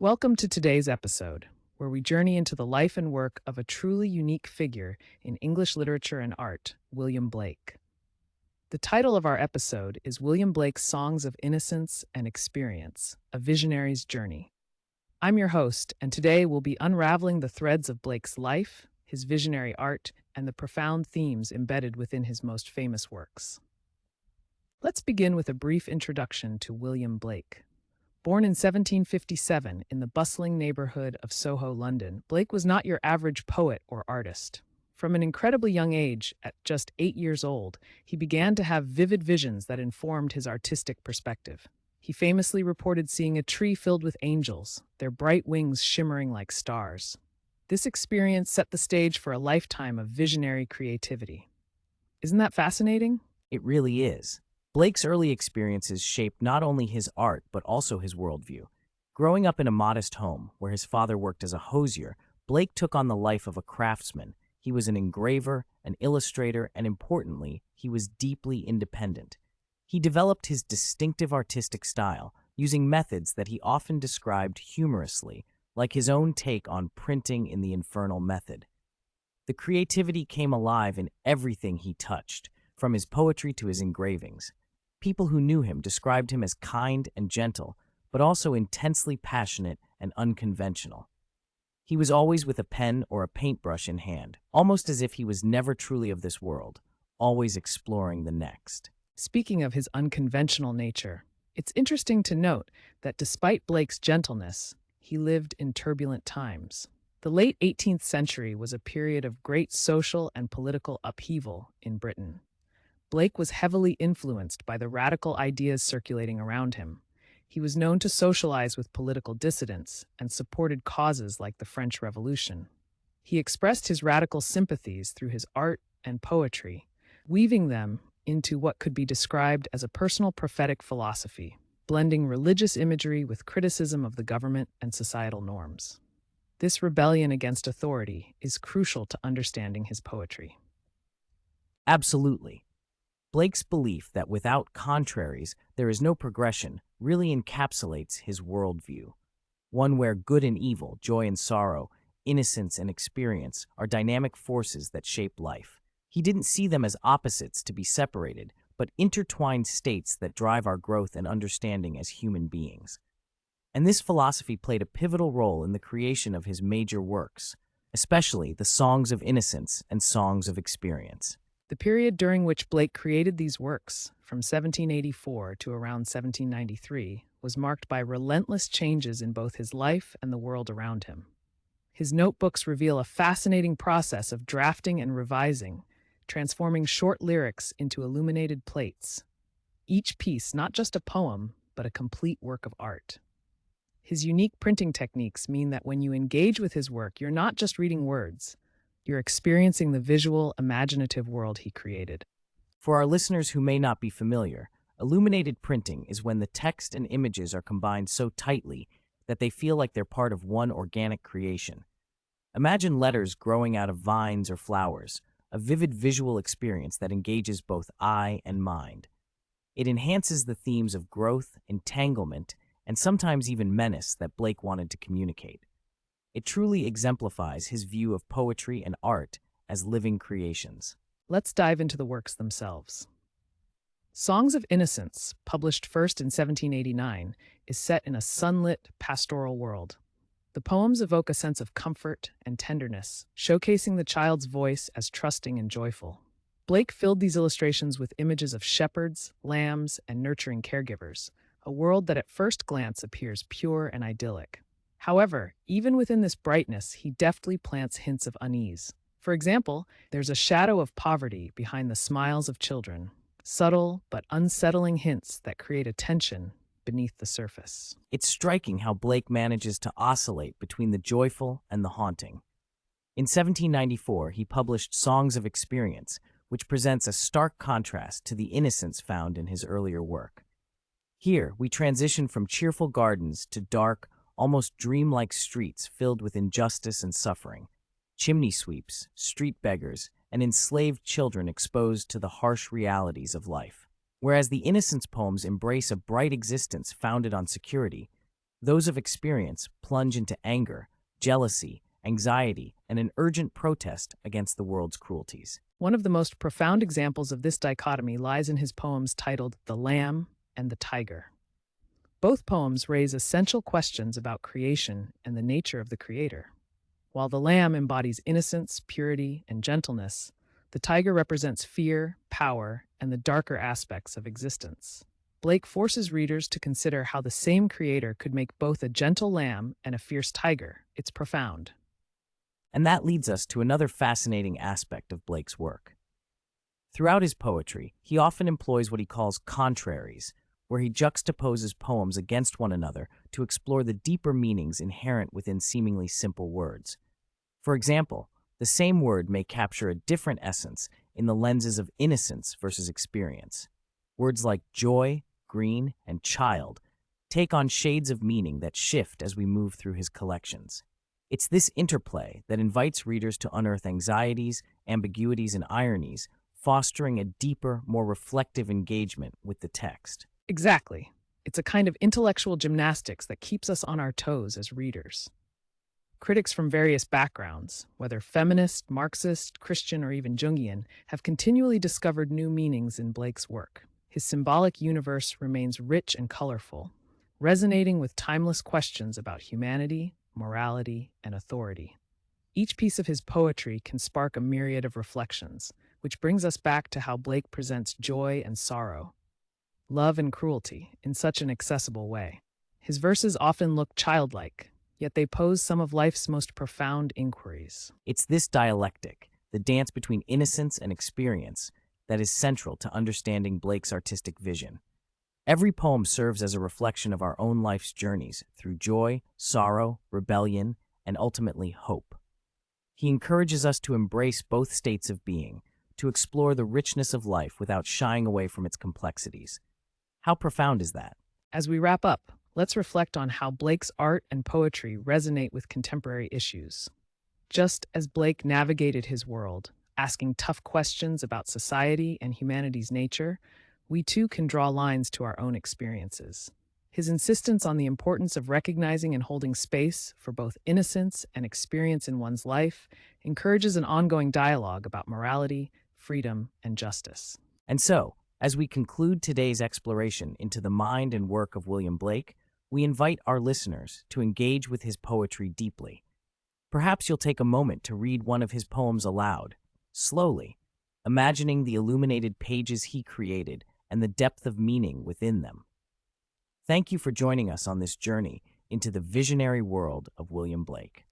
Welcome to today's episode, where we journey into the life and work of a truly unique figure in English literature and art, William Blake. The title of our episode is William Blake's Songs of Innocence and Experience, A Visionary's Journey. I'm your host, and today we'll be unraveling the threads of Blake's life, his visionary art, and the profound themes embedded within his most famous works. Let's begin with a brief introduction to William Blake. Born in 1757 in the bustling neighborhood of Soho, London, Blake was not your average poet or artist. From an incredibly young age, at just 8 years old, he began to have vivid visions that informed his artistic perspective. He famously reported seeing a tree filled with angels, their bright wings shimmering like stars. This experience set the stage for a lifetime of visionary creativity. Isn't that fascinating? It really is. Blake's early experiences shaped not only his art, but also his worldview. Growing up in a modest home, where his father worked as a hosier, Blake took on the life of a craftsman. He was an engraver, an illustrator, and importantly, he was deeply independent. He developed his distinctive artistic style, using methods that he often described humorously, like his own take on printing in the infernal method. The creativity came alive in everything he touched, from his poetry to his engravings. People who knew him described him as kind and gentle, but also intensely passionate and unconventional. He was always with a pen or a paintbrush in hand, almost as if he was never truly of this world, always exploring the next. Speaking of his unconventional nature, it's interesting to note that despite Blake's gentleness, he lived in turbulent times. The late 18th century was a period of great social and political upheaval in Britain. Blake was heavily influenced by the radical ideas circulating around him. He was known to socialize with political dissidents and supported causes like the French Revolution. He expressed his radical sympathies through his art and poetry, weaving them into what could be described as a personal prophetic philosophy, blending religious imagery with criticism of the government and societal norms. This rebellion against authority is crucial to understanding his poetry. Absolutely. Blake's belief that without contraries there is no progression really encapsulates his worldview, one where good and evil, joy and sorrow, innocence and experience are dynamic forces that shape life. He didn't see them as opposites to be separated, but intertwined states that drive our growth and understanding as human beings. And this philosophy played a pivotal role in the creation of his major works, especially the Songs of Innocence and Songs of Experience. The period during which Blake created these works, from 1784 to around 1793, was marked by relentless changes in both his life and the world around him. His notebooks reveal a fascinating process of drafting and revising, transforming short lyrics into illuminated plates. Each piece not just a poem, but a complete work of art. His unique printing techniques mean that when you engage with his work, you're not just reading words, you're experiencing the visual, imaginative world he created. For our listeners who may not be familiar, illuminated printing is when the text and images are combined so tightly that they feel like they're part of one organic creation. Imagine letters growing out of vines or flowers, a vivid visual experience that engages both eye and mind. It enhances the themes of growth, entanglement, and sometimes even menace that Blake wanted to communicate. It truly exemplifies his view of poetry and art as living creations. Let's dive into the works themselves. Songs of Innocence, published first in 1789, is set in a sunlit, pastoral world. The poems evoke a sense of comfort and tenderness, showcasing the child's voice as trusting and joyful. Blake filled these illustrations with images of shepherds, lambs, and nurturing caregivers, a world that at first glance appears pure and idyllic. However, even within this brightness, he deftly plants hints of unease. For example, there's a shadow of poverty behind the smiles of children, subtle but unsettling hints that create a tension beneath the surface. It's striking how Blake manages to oscillate between the joyful and the haunting. In 1794, he published Songs of Experience, which presents a stark contrast to the innocence found in his earlier work. Here, we transition from cheerful gardens to dark, almost dreamlike streets filled with injustice and suffering, chimney sweeps, street beggars, and enslaved children exposed to the harsh realities of life. Whereas the Innocence poems embrace a bright existence founded on security, Those of experience plunge into anger, jealousy, anxiety, and an urgent protest against the world's cruelties. One of the most profound examples of this dichotomy lies in his poems titled The Lamb and the Tiger. Both poems raise essential questions about creation and the nature of the creator. While the lamb embodies innocence, purity, and gentleness, the tiger represents fear, power, and the darker aspects of existence. Blake forces readers to consider how the same creator could make both a gentle lamb and a fierce tiger. It's profound. And that leads us to another fascinating aspect of Blake's work. Throughout his poetry, he often employs what he calls contraries, where he juxtaposes poems against one another to explore the deeper meanings inherent within seemingly simple words. For example, the same word may capture a different essence in the lenses of innocence versus experience. Words like joy, green, and child take on shades of meaning that shift as we move through his collections. It's this interplay that invites readers to unearth anxieties, ambiguities, and ironies, fostering a deeper, more reflective engagement with the text. Exactly. It's a kind of intellectual gymnastics that keeps us on our toes as readers. Critics from various backgrounds, whether feminist, Marxist, Christian, or even Jungian, have continually discovered new meanings in Blake's work. His symbolic universe remains rich and colorful, resonating with timeless questions about humanity, morality, and authority. Each piece of his poetry can spark a myriad of reflections, which brings us back to how Blake presents joy and sorrow, love and cruelty, in such an accessible way. His verses often look childlike, yet they pose some of life's most profound inquiries. It's this dialectic, the dance between innocence and experience, that is central to understanding Blake's artistic vision. Every poem serves as a reflection of our own life's journeys through joy, sorrow, rebellion, and ultimately hope. He encourages us to embrace both states of being, to explore the richness of life without shying away from its complexities. How profound is that? As we wrap up, let's reflect on how Blake's art and poetry resonate with contemporary issues. Just as Blake navigated his world, asking tough questions about society and humanity's nature, we too can draw lines to our own experiences. His insistence on the importance of recognizing and holding space for both innocence and experience in one's life encourages an ongoing dialogue about morality, freedom, and justice. And so, as we conclude today's exploration into the mind and work of William Blake, we invite our listeners to engage with his poetry deeply. Perhaps you'll take a moment to read one of his poems aloud, slowly, imagining the illuminated pages he created and the depth of meaning within them. Thank you for joining us on this journey into the visionary world of William Blake.